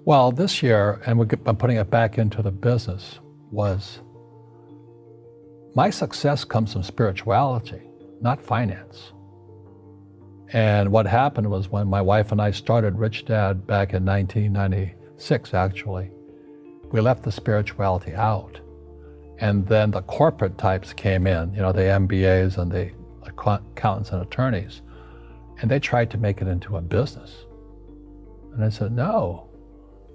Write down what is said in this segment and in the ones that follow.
Well, this year, and I'm putting it back into the business, was my success comes from spirituality, not finance. And what happened was when my wife and I started Rich Dad back in 1996, actually, we left the spirituality out. And then the corporate types came in, the MBAs and the accountants and attorneys, and they tried to make it into a business. And I said, no,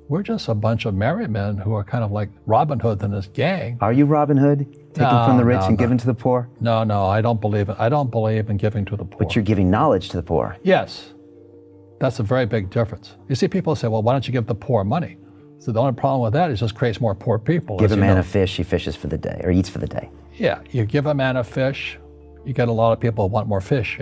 we're just a bunch of merry men who are kind of like Robin Hood and his gang. Are you Robin Hood? Taking from the rich and giving to the poor? No, I don't believe it. I don't believe in giving to the poor. But you're giving knowledge to the poor. Yes. That's a very big difference. You see, people say, well, why don't you give the poor money? So the only problem with that is it just creates more poor people. Give a man a fish, he fishes for the day, or eats for the day. Yeah, you give a man a fish, you get a lot of people who want more fish,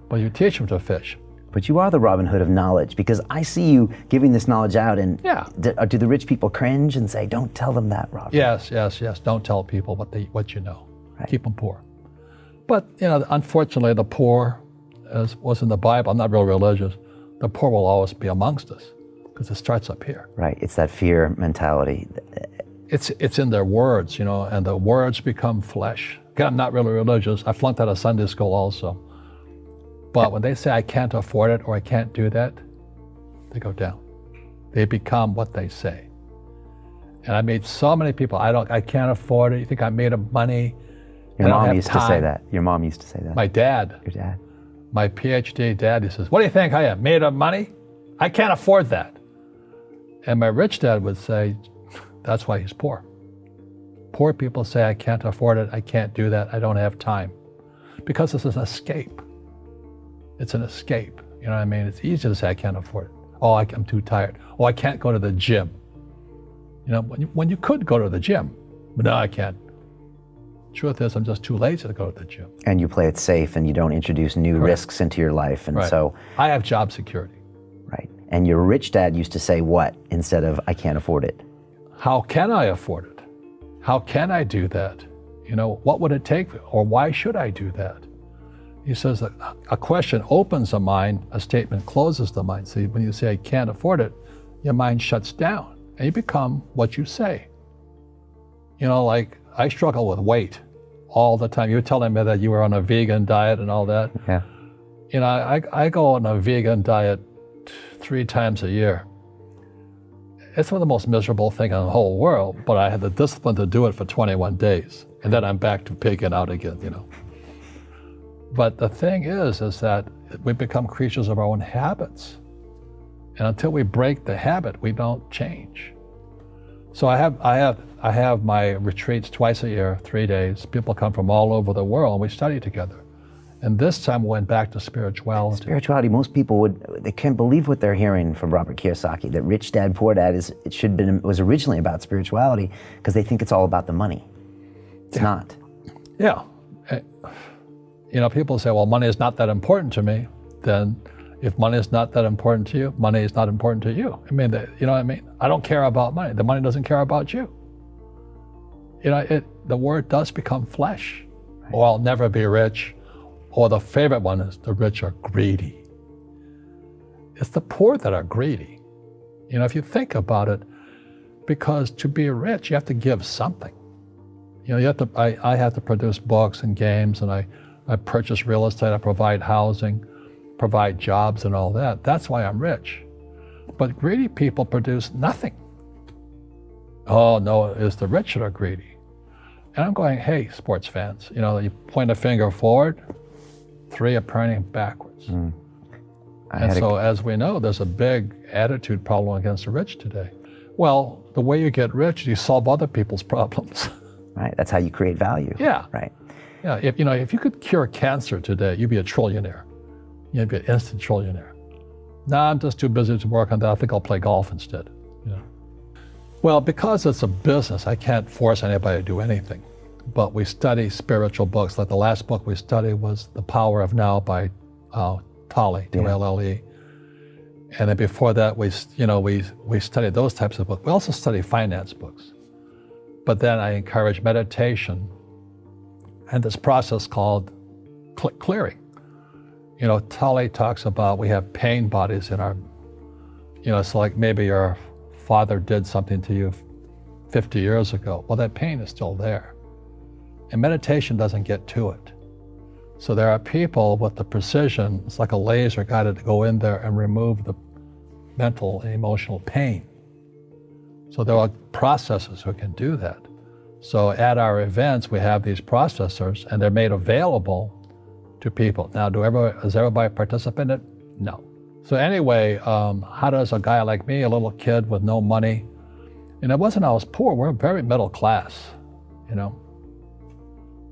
but you teach them to fish. But you are the Robin Hood of knowledge, because I see you giving this knowledge out, and yeah. Do the rich people cringe and say, don't tell them that, Robert? Yes. Don't tell people what you know. Right. Keep them poor. But, unfortunately, the poor, as was in the Bible, I'm not real religious, the poor will always be amongst us, because it starts up here. Right, it's that fear mentality. It's in their words, and the words become flesh. Again, I'm not really religious. I flunked out of Sunday school also. But when they say I can't afford it or I can't do that, they go down. They become what they say. And I made so many people, I can't afford it. You think I'm made of money? Your mom used to say that. Your mom used to say that. My dad. Your dad. My PhD dad, he says, what do you think I am, made of money? I can't afford that. And my rich dad would say, that's why he's poor. Poor people say, I can't afford it, I can't do that, I don't have time. Because this is an escape. It's an escape, you know what I mean? It's easy to say, I can't afford it. Oh, I'm too tired. Oh, I can't go to the gym. When you could go to the gym, but no, I can't. Truth is, I'm just too lazy to go to the gym. And you play it safe and you don't introduce new risks into your life. And so I have job security. Right. And your rich dad used to say what instead of, I can't afford it? How can I afford it? How can I do that? What would it take, or why should I do that? He says that a question opens the mind, a statement closes the mind. See, when you say, I can't afford it, your mind shuts down and you become what you say. Like I struggle with weight all the time. You were telling me that you were on a vegan diet and all that. Yeah. I go on a vegan diet 3 times a year. It's one of the most miserable things in the whole world, but I had the discipline to do it for 21 days. And then I'm back to pigging out again, But the thing is that we become creatures of our own habits. And until we break the habit, we don't change. So I have my retreats twice a year, 3 days. People come from all over the world and we study together. And this time we went back to spirituality. Spirituality, most people they can't believe what they're hearing from Robert Kiyosaki, that Rich Dad, Poor Dad was originally about spirituality, because they think it's all about the money. It's not. Yeah. People say, well, money is not that important to me. Then if money is not that important to you, money is not important to you. You know what I mean? I don't care about money. The money doesn't care about you. The word does become flesh. Right. Or I'll never be rich. Or the favorite one is the rich are greedy. It's the poor that are greedy. If you think about it, because to be rich, you have to give something. I have to produce books and games, and I purchase real estate, I provide housing, provide jobs and all that. That's why I'm rich. But greedy people produce nothing. Oh no, it's the rich that are greedy. And I'm going, hey, sports fans, you point a finger forward, 3 are pointing backwards. And so as we know, there's a big attitude problem against the rich today. Well, the way you get rich is you solve other people's problems. Right, that's how you create value. Yeah. Right. Yeah, if you could cure cancer today, you'd be a trillionaire. You'd be an instant trillionaire. Nah, I'm just too busy to work on that. I think I'll play golf instead. Well, because it's a business, I can't force anybody to do anything. But we study spiritual books. Like the last book we studied was The Power of Now by Tolle, T-O-L-L-E. And then before that, we studied those types of books. We also study finance books. But then I encourage meditation and this process called clearing. Tolle talks about we have pain bodies in our, so like maybe your father did something to you 50 years ago. Well, that pain is still there. And meditation doesn't get to it. So there are people with the precision, it's like a laser guided to go in there and remove the mental and emotional pain. So there are processors who can do that. So at our events, we have these processors and they're made available to people. Now, does everybody participate in it? No. So anyway, how does a guy like me, a little kid with no money, and it wasn't I was poor, we're very middle class, you know.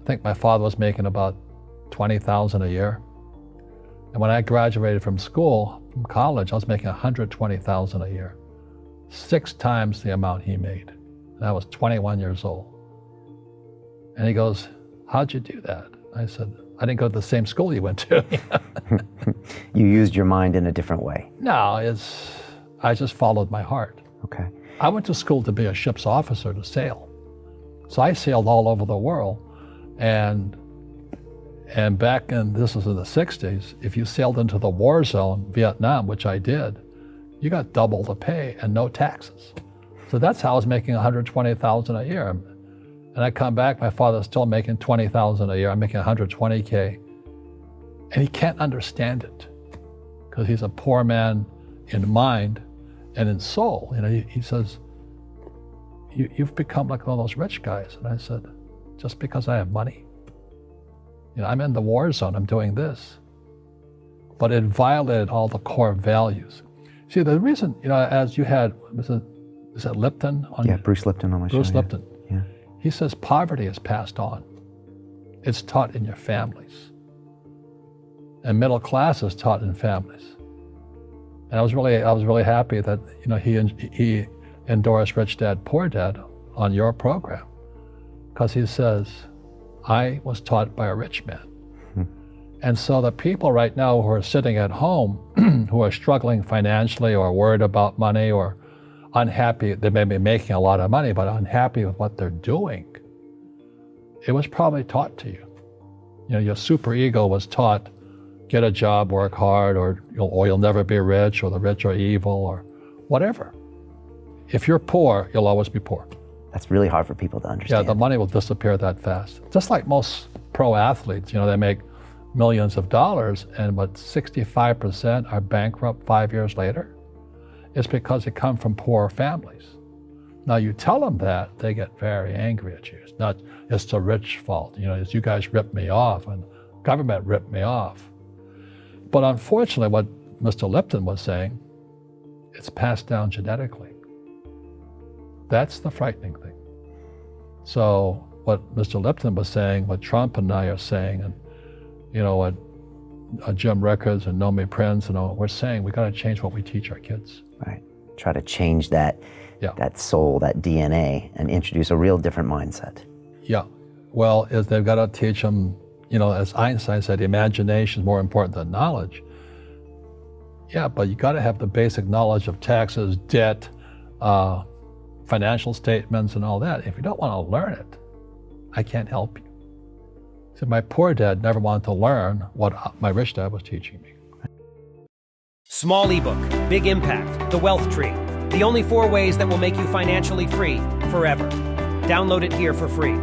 I think my father was making about $20,000 a year. And when I graduated from from college, I was making $120,000 a year, 6 times the amount he made. And I was 21 years old. And he goes, how'd you do that? I said, I didn't go to the same school you went to. You used your mind in a different way. No, I just followed my heart. Okay. I went to school to be a ship's officer to sail. So I sailed all over the world. And back this was in the 60s, if you sailed into the war zone, Vietnam, which I did, you got double the pay and no taxes. So that's how I was making $120,000 a year. And I come back, my father's still making $20,000 a year. I'm making $120K. And he can't understand it because he's a poor man in mind and in soul. You know, he says, you've become like one of those rich guys. And I said, just because I have money? You know, I'm in the war zone, I'm doing this. But it violated all the core values. See, the reason, you know, as you had, is it Lipton? Bruce Lipton on my show. Bruce Lipton. Yeah. He says poverty is passed on. It's taught in your families. And middle class is taught in families. And I was really happy that, you know, he endorsed Rich Dad, Poor Dad on your program. Because he says, I was taught by a rich man. And so the people right now who are sitting at home, who are struggling financially or worried about money or unhappy, they may be making a lot of money, but unhappy with what they're doing, it was probably taught to you. You know, your super ego was taught, get a job, work hard, or you'll never be rich, or the rich are evil, or whatever. If you're poor, you'll always be poor. That's really hard for people to understand. Yeah, the money will disappear that fast. Just like most pro athletes, you know, they make millions of dollars, and 65% are bankrupt 5 years later. It's because they come from poor families. Now you tell them that, they get very angry at you. It's not, it's the rich fault. You know, it's you guys ripped me off and government ripped me off. But unfortunately, what Mr. Lipton was saying, it's passed down genetically. That's the frightening thing. So what Mr. Lipton was saying, what Trump and I are saying, and you know what Jim Rickards and Nomi Prince and all, we're saying we got to change what we teach our kids. Right. Try to change that soul, that DNA, and introduce a real different mindset. Yeah. Well, they've got to teach them, you know, as Einstein said, imagination is more important than knowledge. Yeah, but you got to have the basic knowledge of taxes, debt, financial statements and all that. If you don't want to learn it, I can't help you. So my poor dad never wanted to learn what my rich dad was teaching me. Small ebook, big impact, the wealth tree. The only 4 ways that will make you financially free forever. Download it here for free.